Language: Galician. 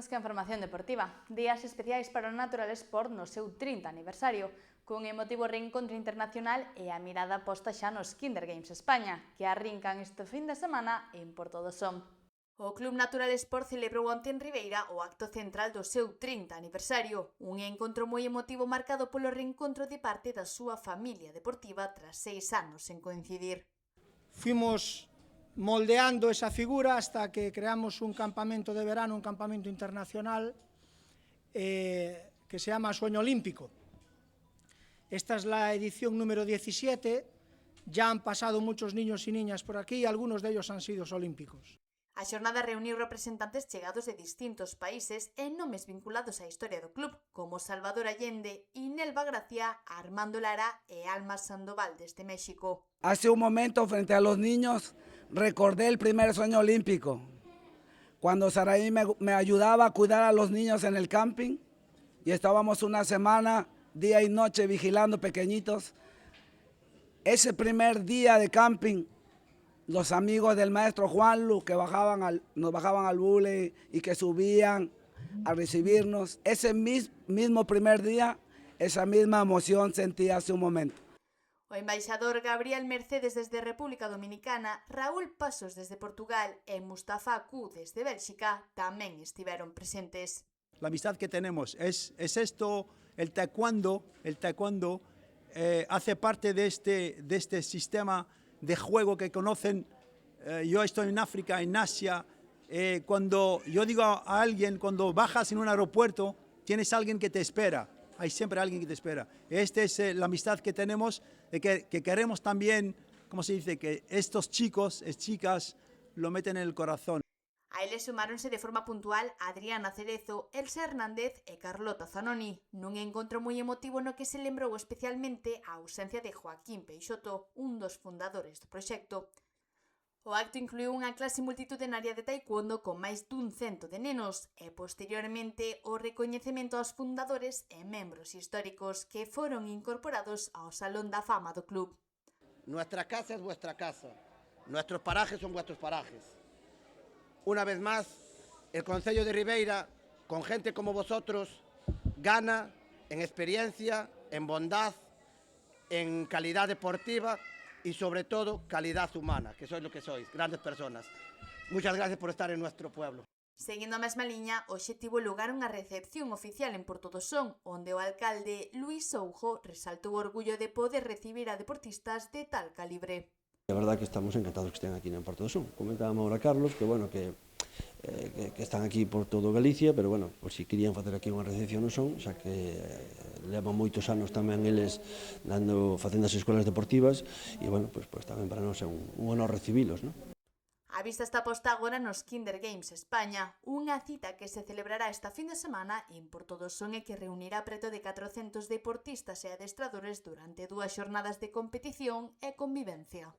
Imos que a información deportiva. Días especiais para o Natural Sport no seu 30 aniversario, cun emotivo reencontro internacional e a mirada posta xa nos Kinder Games España, que arrincan este fin de semana en Porto do Son. O Club Natural Sport celebrou onte en Ribeira o acto central do seu 30 aniversario, un encontro moi emotivo marcado polo reencontro de parte da súa familia deportiva tras 6 anos sen coincidir. Fuimos moldeando esa figura hasta que creamos un campamento de verano, un campamento internacional que se llama Sueño Olímpico. Esta es la edición número 17, ya han pasado muchos niños y niñas por aquí y algunos de ellos han sido olímpicos. A xornada reuniu representantes chegados de distintos países e nomes vinculados á historia do club, como Salvador Allende, Inelva Gracia, Armando Lara e Alma Sandoval desde México. Hace un momento, frente a los niños, recordé el primer sueño olímpico, cuando Saraí me ayudaba a cuidar a los niños en el camping y estábamos una semana, día y noche, vigilando pequeñitos. Ese primer día de camping, los amigos del maestro Juanlu que nos bajaban al bule y que subían a recibirnos, ese mismo primer día, esa misma emoción sentí hace un momento. O embaixador Gabriel Mercedes desde República Dominicana, Raúl Pasos desde Portugal e Mustafa Q desde Bélxica tamén estiveron presentes. La amistad que tenemos es esto, el taekwondo hace parte de este sistema de juego que conocen. Yo estoy en África, en Asia, cuando yo digo a alguien, cuando bajas en un aeropuerto, tienes a alguien que te espera. Hay siempre alguien que te espera. Esta es la amistad que tenemos, que queremos también, como se dice, que estos chicos, chicas, lo meten en el corazón. A eles sumáronse de forma puntual Adriana Cerezo, Elsa Hernández e Carlota Zanoni, nun encontro moi emotivo no que se lembrou especialmente a ausencia de Joaquín Peixoto, un dos fundadores do proxecto. O acto incluiu unha clase multitudenaria de taekwondo con máis dun 100 de nenos e, posteriormente, o recoñecemento aos fundadores e membros históricos que foron incorporados ao Salón da Fama do club. Nuestra casa es vuestra casa, nuestros parajes son vuestros parajes. Una vez más, el Concello de Ribeira, con gente como vosotros, gana en experiencia, en bondad, en calidad deportiva y sobre todo calidad humana, que sois lo que sois, grandes personas. Muchas gracias por estar en nuestro pueblo. Seguindo a mesma liña, hoxe tivo lugar unha recepción oficial en Porto do Son, onde o alcalde Luís Soujo resaltou o orgullo de poder recibir a deportistas de tal calibre. A verdade que estamos encantados que estén aquí en Porto do Son. Comentábamos ahora Carlos que, bueno, que están aquí por todo Galicia, pero, bueno, por si querían facer aquí unha recepción no Son, xa que levan moitos anos tamén eles facendo as escolas deportivas e, bueno, pues tamén para nós é un honor recibilos, non? A vista está posta agora nos Kinder Games España, unha cita que se celebrará esta fin de semana en Porto do Son e que reunirá preto de 400 deportistas e adestradores durante 2 xornadas de competición e convivencia.